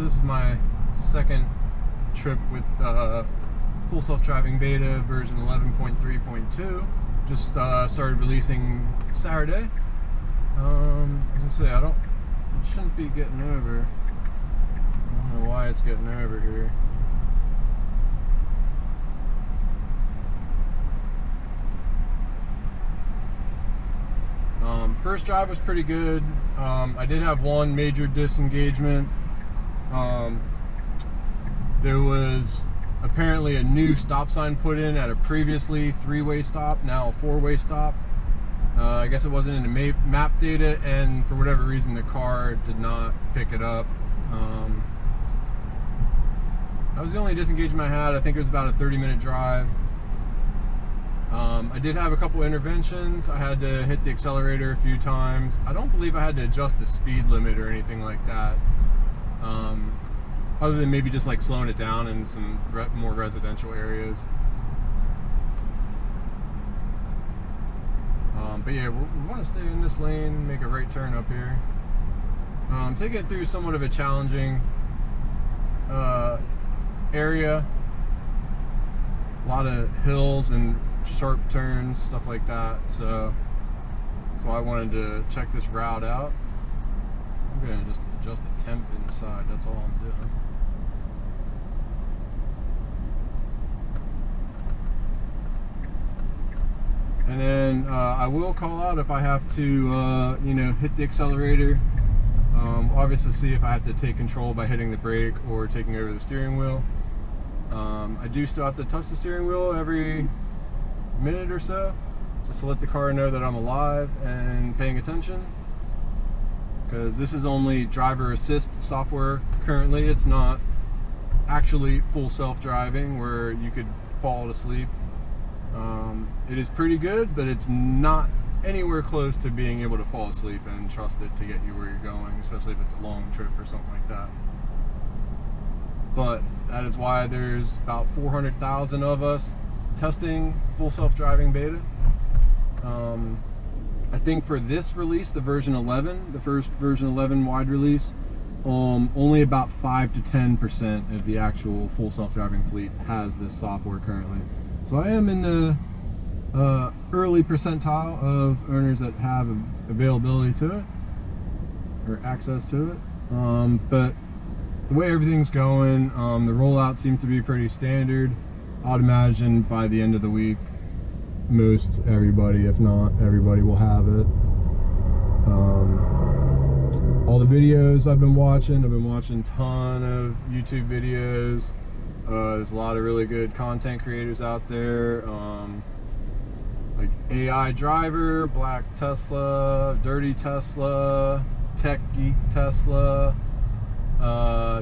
this is my second trip with full self-driving beta version 11.3.2. Just started releasing Saturday. I was gonna say it shouldn't be getting over. I don't know why it's getting over here. First drive was pretty good. I did have one major disengagement. There was apparently a new stop sign put in at a previously three-way stop, now a four-way stop. I guess it wasn't in the map data, and for whatever reason the car did not pick it up. That was the only disengagement I had. I think it was about a 30-minute drive. I did have a couple interventions. I had to hit the accelerator a few times. I don't believe I had to adjust the speed limit or anything like that. Other than maybe just like slowing it down in some more residential areas. But yeah, we want to stay in this lane, make a right turn up here. Taking it through somewhat of a challenging area. A lot of hills and sharp turns, stuff like that. So I wanted to check this route out. I'm going to just adjust the temp inside. That's all I'm doing. And then I will call out if I have to, you know, hit the accelerator. Obviously, see if I have to take control by hitting the brake or taking over the steering wheel. I do still have to touch the steering wheel every minute or so, just to let the car know that I'm alive and paying attention. Because this is only driver assist software currently. It's not actually full self-driving where you could fall asleep. It is pretty good, but it's not anywhere close to being able to fall asleep and trust it to get you where you're going, especially if it's a long trip or something like that. But that is why there's about 400,000 of us testing full self-driving beta. I think for this release, the version 11, the first version 11 wide release, only about 5 to 10% of the actual full self-driving fleet has this software currently. So I am in the early percentile of owners that have availability to it or access to it. But the way everything's going, the rollout seems to be pretty standard. I'd imagine by the end of the week, most everybody, if not everybody, will have it. All the videos I've been watching a ton of YouTube videos. There's a lot of really good content creators out there, like AI Driver, Black Tesla, Dirty Tesla, Tech Geek Tesla,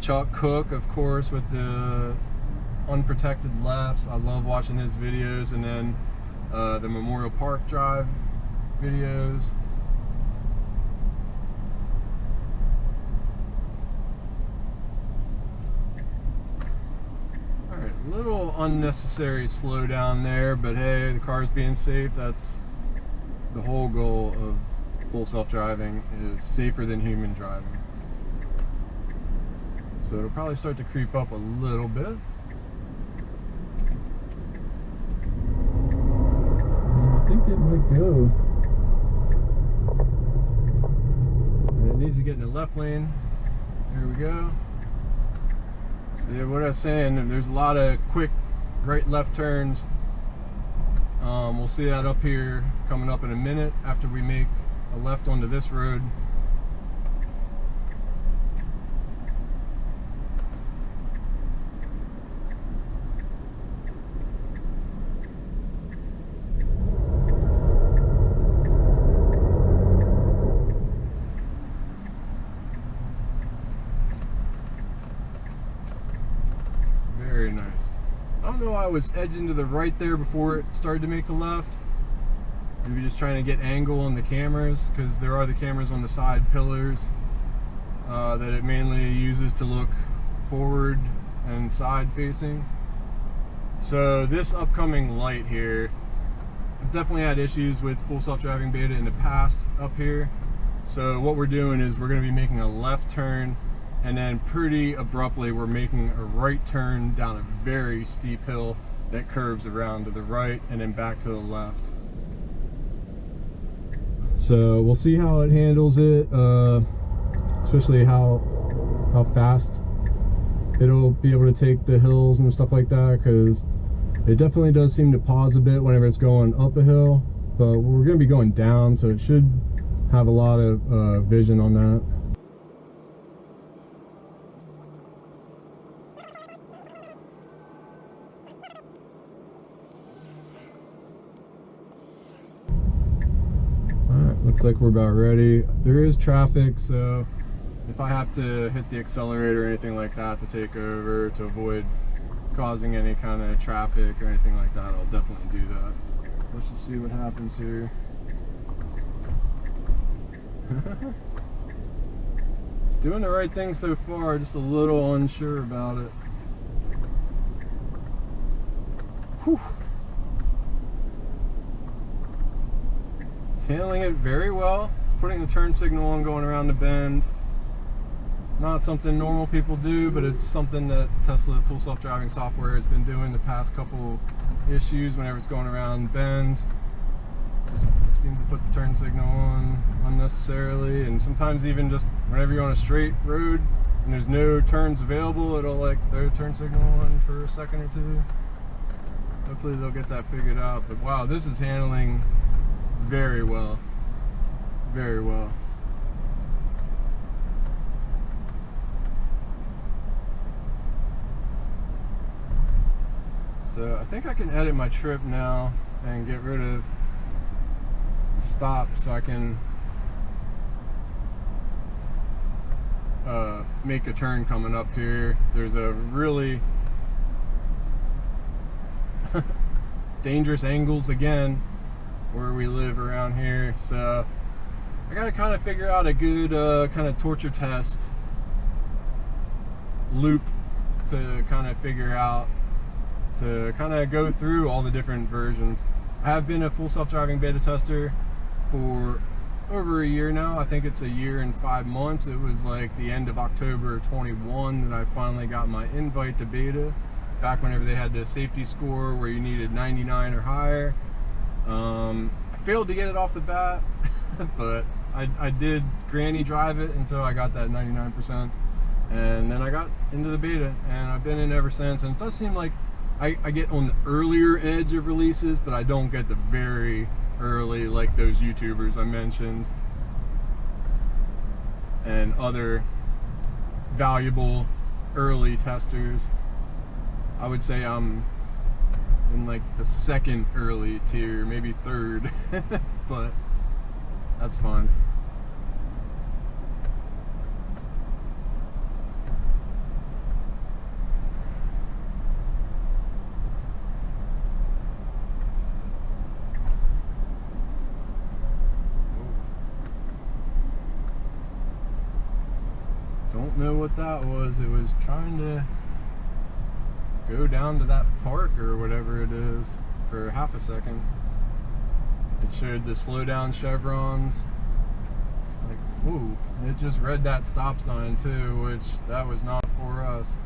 Chuck Cook, of course, with the unprotected lefts. I love watching his videos, and then the Memorial Park Drive videos. Alright, a little unnecessary slowdown there, but hey, the car's being safe. That's the whole goal of full self-driving, is safer than human driving. So it'll probably start to creep up a little bit. I think it might go. And it needs to get in the left lane. There we go. So yeah, what I was saying, there's a lot of quick right-left turns. We'll see that up here coming up in a minute after we make a left onto this road. Very nice. I don't know why I was edging to the right there before it started to make the left. Maybe just trying to get angle on the cameras, because there are the cameras on the side pillars that it mainly uses to look forward and side facing. So this upcoming light here, I've definitely had issues with full self-driving beta in the past up here. So what we're doing is we're going to be making a left turn and then pretty abruptly we're making a right turn down a very steep hill that curves around to the right and then back to the left. So we'll see how it handles it, especially how fast it'll be able to take the hills and stuff like that, because it definitely does seem to pause a bit whenever it's going up a hill, but we're going to be going down, so it should have a lot of vision on that. Alright, looks like we're about ready. There is traffic, so if I have to hit the accelerator or anything like that to take over to avoid causing any kind of traffic or anything like that, I'll definitely do that. Let's just see what happens here. It's doing the right thing so far, just a little unsure about it. Whew. It's handling it very well. It's putting the turn signal on going around the bend. Not something normal people do, but it's something that Tesla full self-driving software has been doing the past couple issues whenever it's going around bends. Just seems to put the turn signal on unnecessarily, and sometimes even just whenever you're on a straight road and there's no turns available, it'll like throw turn signal on for a second or two. Hopefully they'll get that figured out, but wow, this is handling very well. Very well. So I think I can edit my trip now and get rid of the stop so I can make a turn coming up here. There's a really dangerous angles again where we live around here, so I gotta kind of figure out a good kind of torture test loop to kind of figure out, to kind of go through all the different versions. I have been a full self-driving beta tester for over a year now. I think it's a year and 5 months. It was like the end of October 21 that I finally got my invite to beta, back whenever they had the safety score where you needed 99 or higher. I failed to get it off the bat, but I did granny drive it until I got that 99%, and then I got into the beta, and I've been in ever since. And it does seem like I get on the earlier edge of releases, but I don't get the very early, like those YouTubers I mentioned and other valuable early testers. I would say I'm in like the second early tier, maybe third, but that's fine. Don't know what that was. It was trying to go down to that park or whatever it is for half a second. It showed the slow down chevrons. Like, whoa, it just read that stop sign too, which that was not for us.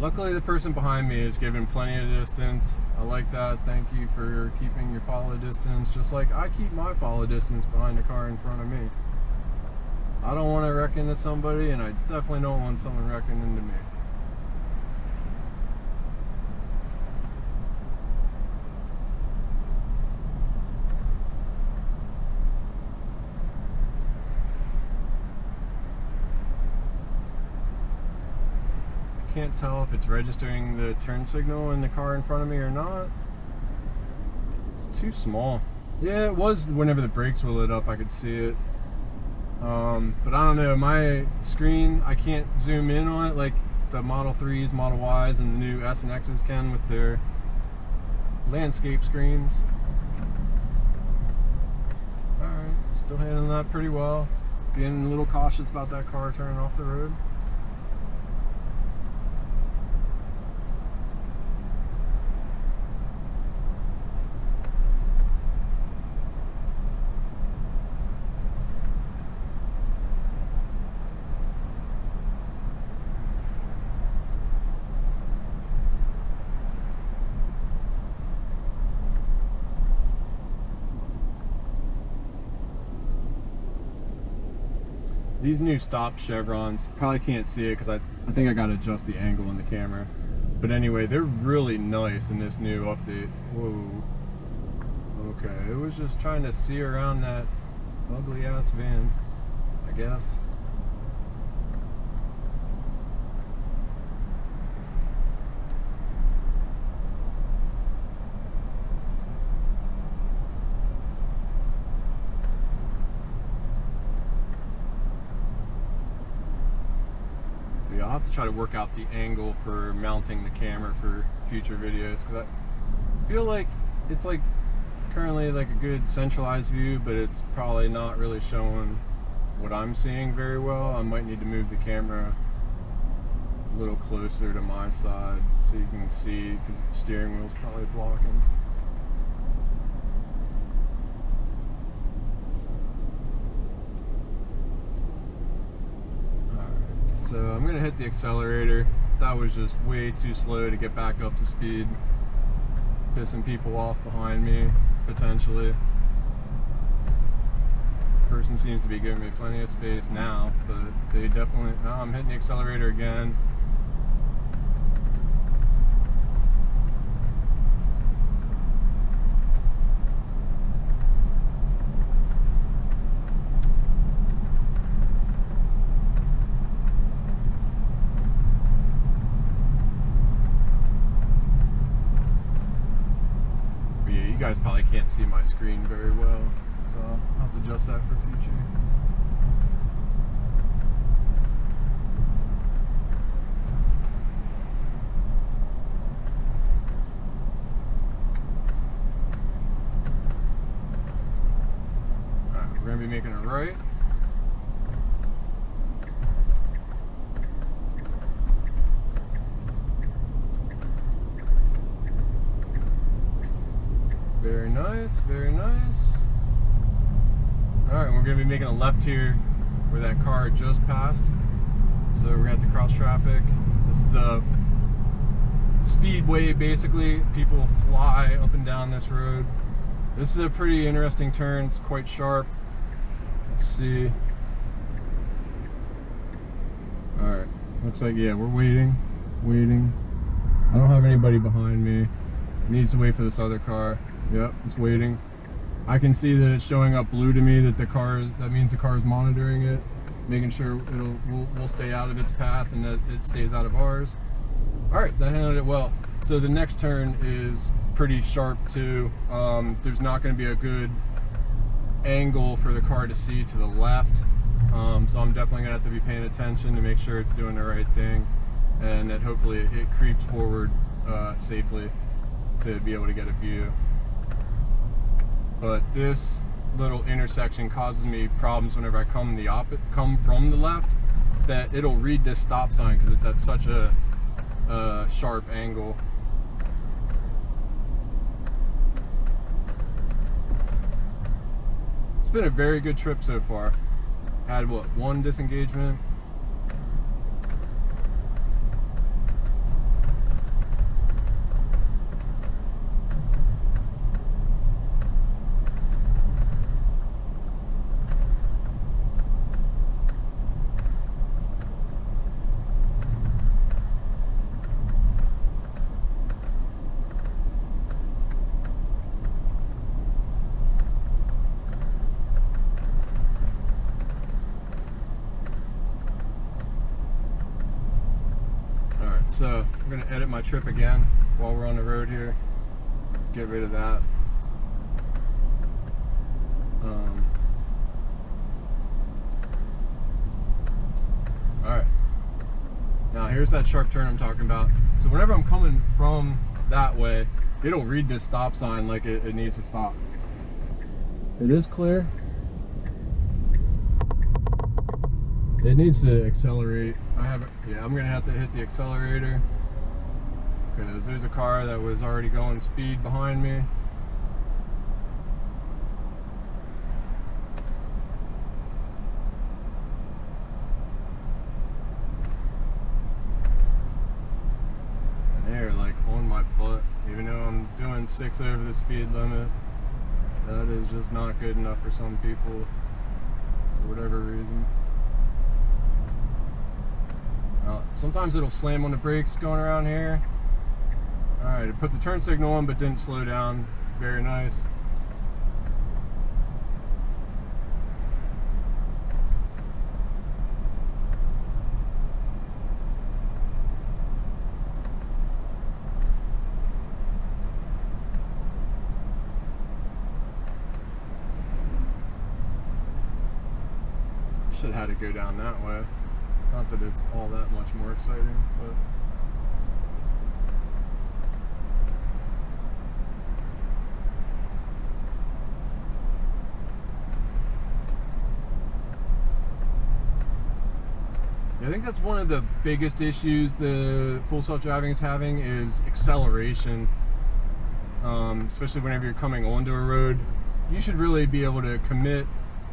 Luckily the person behind me is giving plenty of distance. I like that. Thank you for keeping your follow distance, just like I keep my follow distance behind the car in front of me. I don't want to wreck into somebody, and I definitely don't want someone wrecking into me. Can't tell if it's registering the turn signal in the car in front of me or not. It's too small. Yeah, it was whenever the brakes were lit up, I could see it. But I don't know, my screen, I can't zoom in on it like the Model 3s, Model Ys, and the new S and Xs can with their landscape screens. Alright, still handling that pretty well. Getting a little cautious about that car turning off the road. these new stop chevrons, probably can't see it because I think I got to adjust the angle in the camera. But anyway, they're really nice in this new update. Whoa. Okay, it was just trying to see around that ugly ass van, I guess. I'll have to try to work out the angle for mounting the camera for future videos, because I feel like it's like currently like a good centralized view, but it's probably not really showing what I'm seeing very well. I might need to move the camera a little closer to my side so you can see, because the steering wheel's probably blocking. So I'm gonna hit the accelerator. That was just way too slow to get back up to speed. Pissing people off behind me, potentially. Person seems to be giving me plenty of space now, but they definitely, no, I'm hitting the accelerator again. You guys probably can't see my screen very well, so I'll have to adjust that for future. Alright, we're going to be making a right. Very nice, very nice. Alright, we're going to be making a left here where that car just passed. So we're going to have to cross traffic. This is a speedway, basically. People fly up and down this road. This is a pretty interesting turn. It's quite sharp. Let's see. Alright, looks like, yeah, we're waiting. I don't have anybody behind me. Needs to wait for this other car. Yep, it's waiting. I can see that it's showing up blue to me, that that means the car is monitoring it, making sure we'll stay out of its path and that it stays out of ours. All right, that handled it well. So the next turn is pretty sharp too. There's not going to be a good angle for the car to see to the left. So I'm definitely going to have to be paying attention to make sure it's doing the right thing, and that hopefully it creeps forward safely to be able to get a view. But this little intersection causes me problems whenever I come from the left, that it'll read this stop sign because it's at such a sharp angle. It's been a very good trip so far. Had what, one disengagement? So I'm going to edit my trip again while we're on the road here. Get rid of that. Alright. Now here's that sharp turn I'm talking about. So whenever I'm coming from that way, it'll read this stop sign like it needs to stop. It is clear. It needs to accelerate. Yeah, I'm gonna have to hit the accelerator because there's a car that was already going speed behind me. And they're like on my butt, even though I'm doing 6 over the speed limit. That is just not good enough for some people, for whatever reason. Sometimes it'll slam on the brakes going around here. Alright, it put the turn signal on but didn't slow down. Very nice. Should have had to go down that way. Not that it's all that much more exciting, but I think that's one of the biggest issues the full self-driving is having is acceleration. Especially whenever you're coming onto a road, you should really be able to commit,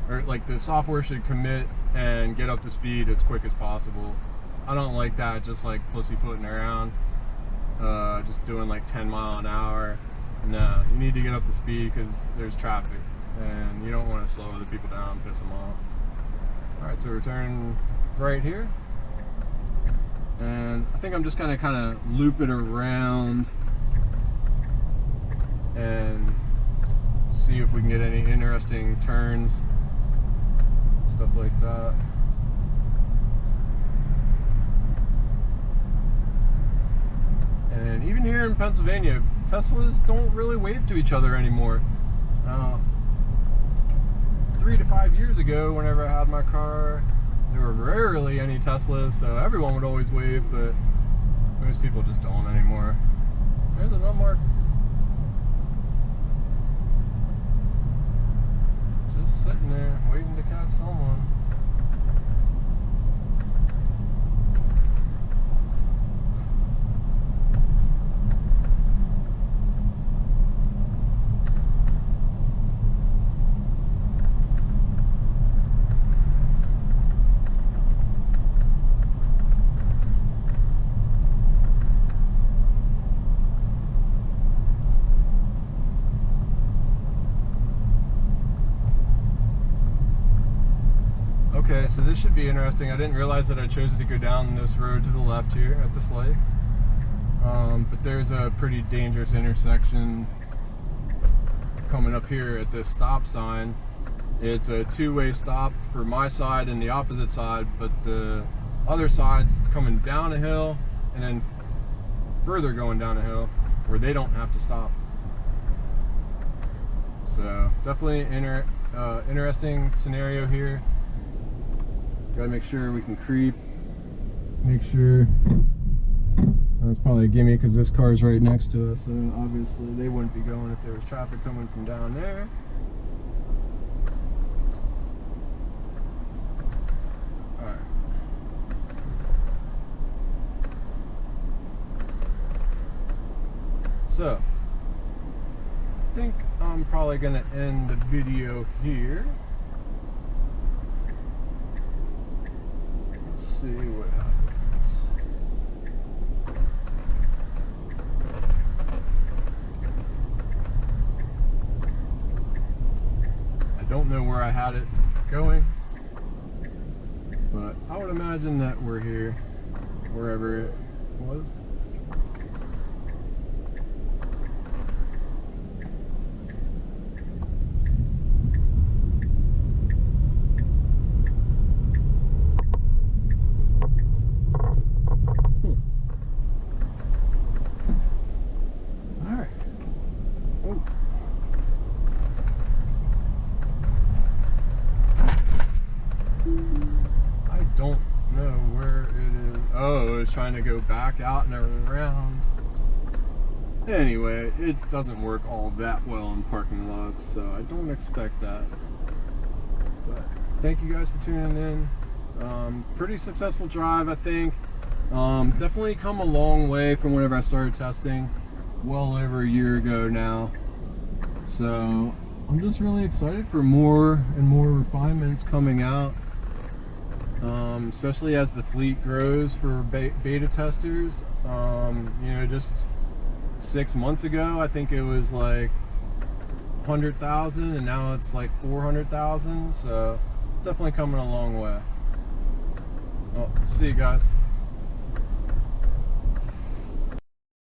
or like the software should commit and get up to speed as quick as possible. I don't like that, just like pussyfooting around, just doing like 10 miles an hour. No, you need to get up to speed because there's traffic and you don't want to slow other people down and piss them off. Alright, so we're turning right here. And I think I'm just gonna kind of loop it around and see if we can get any interesting turns, stuff like that. And even here in Pennsylvania, Teslas don't really wave to each other anymore. 3 to 5 years ago, whenever I had my car, there were rarely any Teslas, so everyone would always wave, but most people just don't anymore. There's a nut mark. Just sitting there, waiting to catch someone. Okay, so this should be interesting. I didn't realize that I chose to go down this road to the left here at this lake. But there's a pretty dangerous intersection coming up here at this stop sign. It's a two-way stop for my side and the opposite side, but the other side's coming down a hill and then further going down a hill where they don't have to stop. So definitely interesting scenario here. Gotta make sure we can creep. Make sure. That's probably a gimme because this car is right next to us, so obviously they wouldn't be going if there was traffic coming from down there. Alright. So, I think I'm probably gonna end the video here. See what happens. I don't know where I had it going, but I would imagine that we're here, wherever it was. Trying to go back out and around. Anyway, it doesn't work all that well in parking lots, so I don't expect that. But thank you guys for tuning in. Pretty successful drive, I think. Definitely come a long way from whenever I started testing, well over a year ago now. So I'm just really excited for more and more refinements coming out. Especially as the fleet grows for beta testers. You know, just 6 months ago, I think it was like 100,000, and now it's like 400,000. So definitely coming a long way. Well, see you guys.